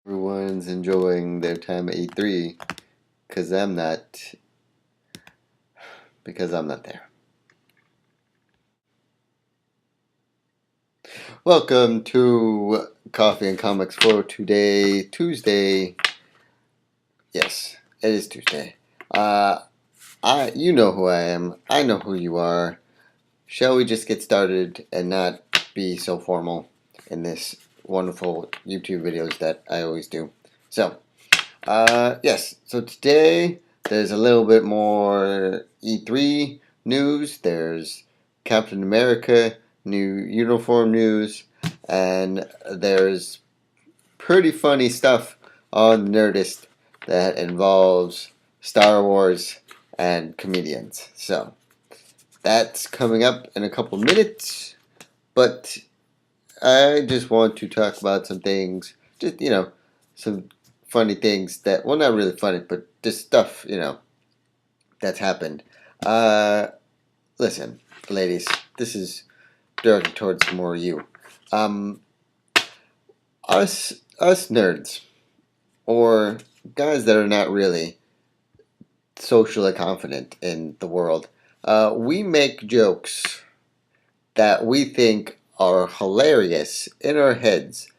Everyone's enjoying their time at E3 because I'm not there. Welcome to Coffee and Comics for today, Tuesday. Yes, it is Tuesday. You know who I am. I know who you are. Shall we just get started and not be so formal in this wonderful YouTube videos that I always do? So, yes. So today there's a little bit more E3 news. There's Captain America new uniform news, and there's pretty funny stuff on Nerdist that involves Star Wars and comedians. So that's coming up in a couple minutes. But I just want to talk about some things, just some funny things that, well, not really funny, but just stuff that's happened. Uh, Listen, ladies, this is directed towards more you. Um, us nerds, or guys that are not really socially confident in the world, we make jokes that we think are hilarious in our heads,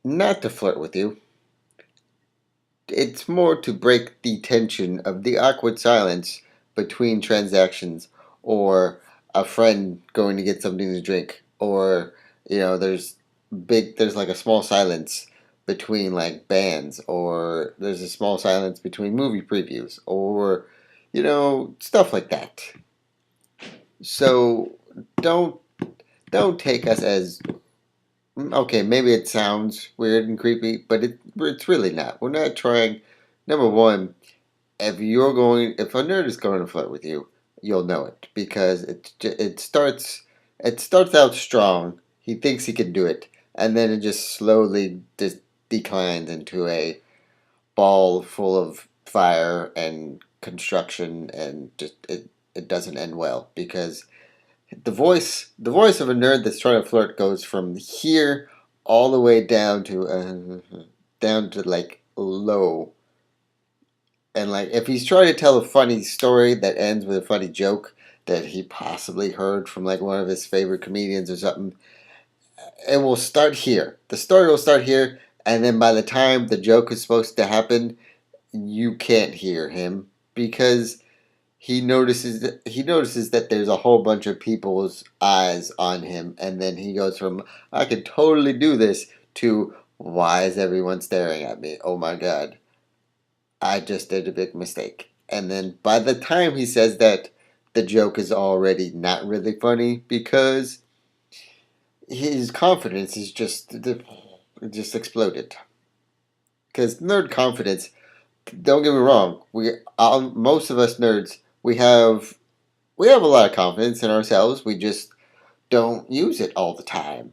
not to flirt with you. It's more to break the tension of the awkward silence between transactions, or a friend going to get something to drink, or there's like a small silence between like bands, or there's a small silence between movie previews, or stuff like that. So don't don't take us as okay. Maybe it sounds weird and creepy, but it's really not. We're not trying. Number one, if a nerd is going to flirt with you, you'll know it because it starts out strong. He thinks he can do it, and then it just slowly declines into a ball full of fire and construction, and just it doesn't end well because the voice of a nerd that's trying to flirt goes from here all the way down to like low. And like if he's trying to tell a funny story that ends with a funny joke that he possibly heard from like one of his favorite comedians or something, it will start here. The story will start here, and then by the time the joke is supposed to happen, you can't hear him because he notices that there's a whole bunch of people's eyes on him, and then he goes from "I could totally do this" to "Why is everyone staring at me? Oh my god, I just did a big mistake." And then by the time he says that, the joke is already not really funny because his confidence is just exploded. Because nerd confidence, don't get me wrong, most of us nerds, we have a lot of confidence in ourselves. We just don't use it all the time.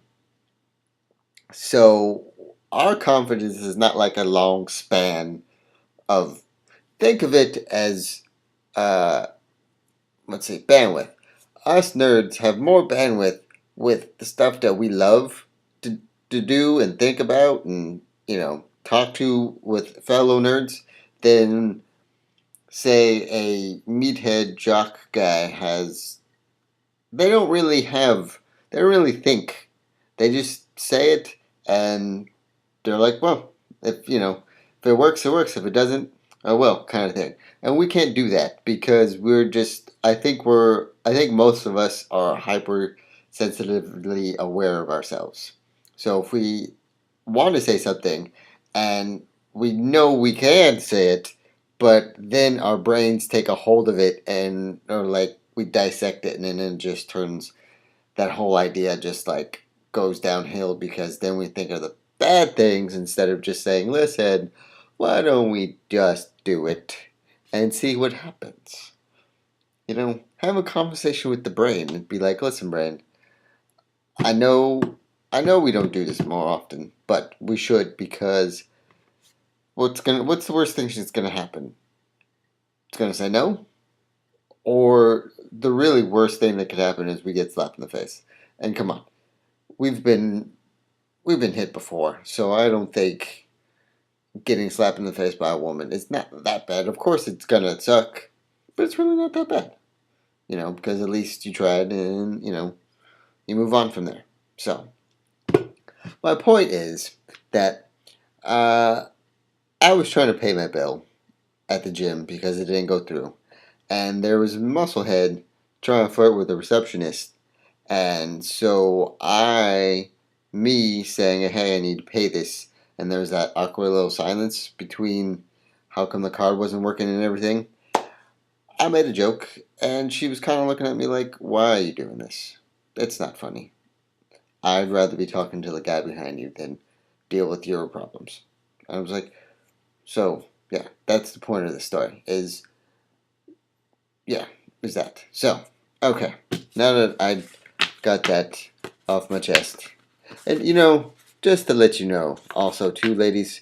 So our confidence is not like a long span of. Think of it as, uh, let's see, bandwidth. Us nerds have more bandwidth with the stuff that we love to do and think about and talk to with fellow nerds than say a meathead jock guy has. They don't really think. They just say it, and they're like, well, if it works, it works. If it doesn't, oh well, kind of thing. And we can't do that because I think most of us are hyper sensitively aware of ourselves. So if we want to say something and we know we can say it, but then our brains take a hold of it and or like we dissect it, and then it just turns that whole idea just like goes downhill because then we think of the bad things instead of just saying, listen, why don't we just do it and see what happens? Have a conversation with the brain and be like, listen, brain, I know I know we don't do this more often, but we should because what's the worst thing that's gonna happen? It's gonna say no? Or the really worst thing that could happen is we get slapped in the face. And come on. We've been we've been hit before, so I don't think getting slapped in the face by a woman is not that bad. Of course, it's gonna suck, but it's really not that bad. Because at least you tried, and you move on from there. So my point is that uh, I was trying to pay my bill at the gym because it didn't go through, and there was a musclehead trying to flirt with the receptionist, and so me saying, "Hey, I need to pay this," and there was that awkward little silence between how come the card wasn't working and everything. I made a joke, and she was kind of looking at me like, "Why are you doing this? It's not funny. I'd rather be talking to the guy behind you than deal with your problems." I was like, "So yeah, that's the point of the story. Yeah, is that so? Okay, now that I got that off my chest, and just to let you know, also too, ladies,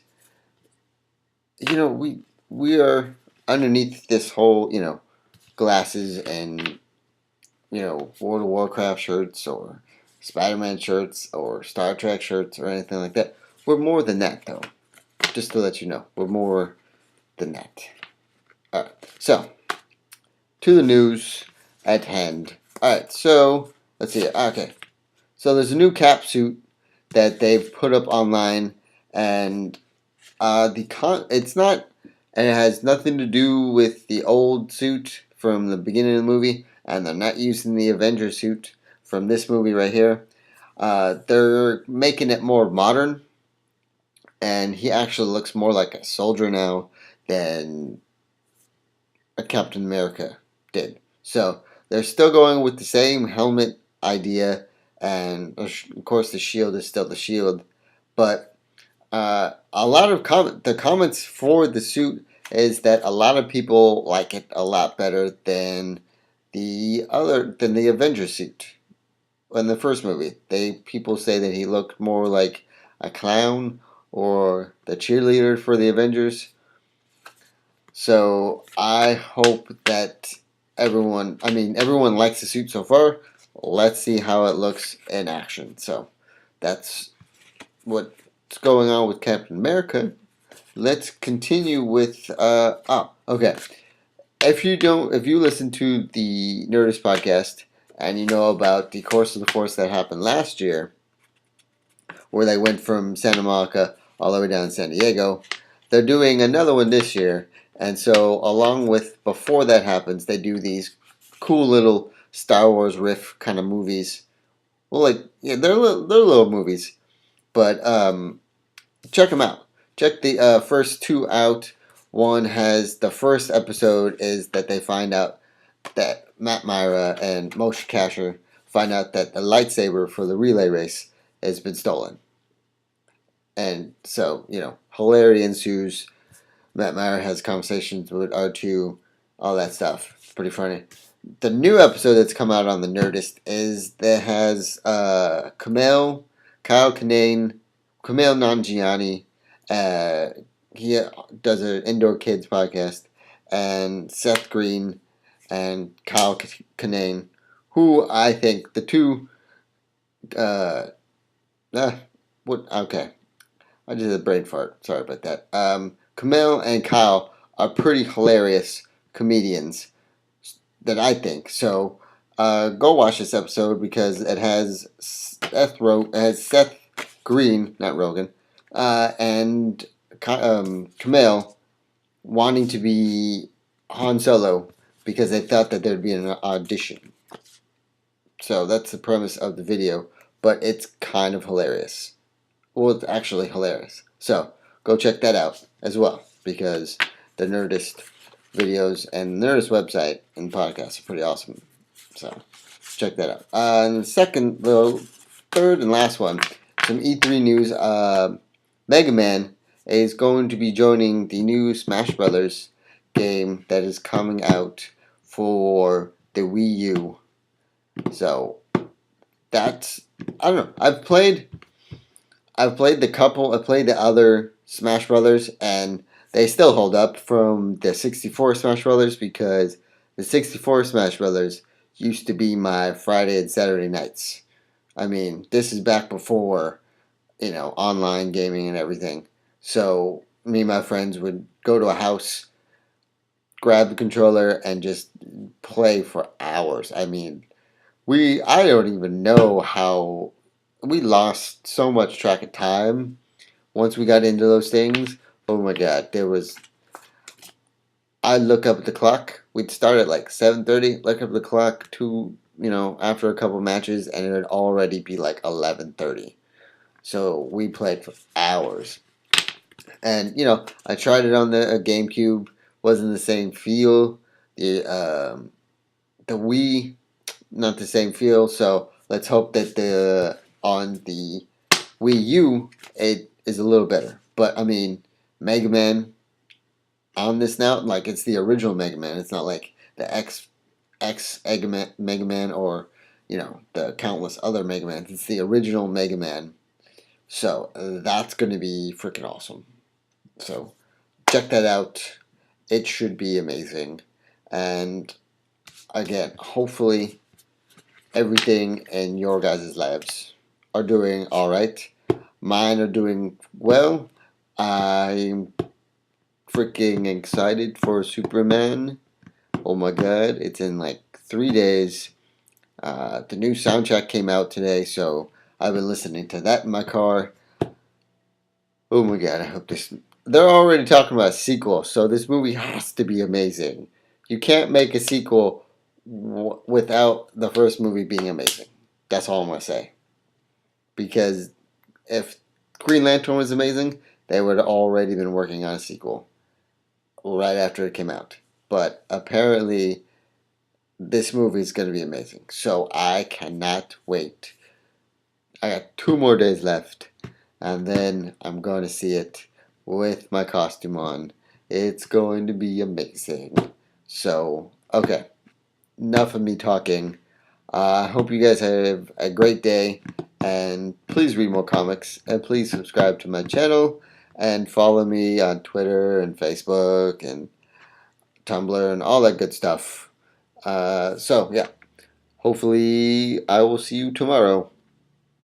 we are underneath this whole glasses and World of Warcraft shirts or Spider-Man shirts or Star Trek shirts or anything like that. We're more than that, though. Just to let you know, we're more than that. All right, so to the news at hand. All right, so let's see. Okay, so there's a new cap suit that they've put up online, and it's not, and it has nothing to do with the old suit from the beginning of the movie, and they're not using the Avenger suit from this movie right here. They're making it more modern, and he actually looks more like a soldier now than a Captain America did. So they're still going with the same helmet idea, and of course the shield is still the shield, but a lot of the comments for the suit is that a lot of people like it a lot better than the Avenger suit in the first movie. People say that he looked more like a clown or the cheerleader for the Avengers. So I hope that everyone likes the suit so far. Let's see how it looks in action. So that's what's going on with Captain America. Let's continue with okay. If you listen to the Nerdist podcast and you know about the Course of the Force that happened last year, where they went from Santa Monica all the way down to San Diego, they're doing another one this year. And so, along with before that happens, they do these cool little Star Wars riff kind of movies. Well, they're little movies, but check them out. Check the first two out. One has the first episode is that they find out that Matt Myra and Moshe Kasher find out that the lightsaber for the relay race has been stolen. And so, hilarity ensues. Matt Myra has conversations with R2, all that stuff. It's pretty funny. The new episode that's come out on the Nerdist is that has Kyle Kinane, Kumail Nanjiani. He does an Indoor Kids podcast, and Seth Green and Kyle Kinane, who I think the two. Uh, what? Okay, I just had a brain fart. Sorry about that. Kumail and Kyle are pretty hilarious comedians that I think. So go watch this episode because it has Seth Green, not Rogan, and Kumail wanting to be Han Solo because they thought that there'd be an audition. So that's the premise of the video, but it's kind of hilarious. Well, it's actually hilarious. So go check that out as well because the Nerdist videos and Nerdist website and podcasts are pretty awesome. So check that out. And the third and last one, some E3 news. Mega Man is going to be joining the new Smash Brothers game that is coming out for the Wii U. So that's I don't know. I've played the other Smash Brothers, and they still hold up from the 64 Smash Brothers because the 64 Smash Brothers used to be my Friday and Saturday nights. I mean, this is back before, online gaming and everything. So, me and my friends would go to a house, grab the controller, and just play for hours. I mean, I don't even know how we lost so much track of time once we got into those things. Oh my god, there was. I'd look up at the clock. We'd start at like 7:30. Look up at the clock after a couple matches, and it would already be like 11:30. So we played for hours. And I tried it on the GameCube. Wasn't the same feel. The Wii, not the same feel. So let's hope that the on the Wii U it is a little better. But I mean, Mega Man on this now, like it's the original Mega Man. It's not like the X Mega Man or the countless other Mega Mans. It's the original Mega Man. So that's going to be freaking awesome. So check that out. It should be amazing. And again, hopefully everything in your guys' lives are doing all right. Mine are doing well. I'm freaking excited for Superman. Oh my god, it's in like 3 days. The new soundtrack came out today, so I've been listening to that in my car. Oh my god, I hope this. They're already talking about a sequel, so this movie has to be amazing. You can't make a sequel without the first movie being amazing. That's all I'm going to say. Because if Green Lantern was amazing, they would have already been working on a sequel right after it came out. But apparently, this movie is going to be amazing. So I cannot wait. I got 2 more days left, and then I'm going to see it with my costume on. It's going to be amazing. So, okay, enough of me talking. I hope you guys have a great day, and please read more comics, and please subscribe to my channel, and follow me on Twitter and Facebook and Tumblr and all that good stuff. So, yeah, hopefully I will see you tomorrow.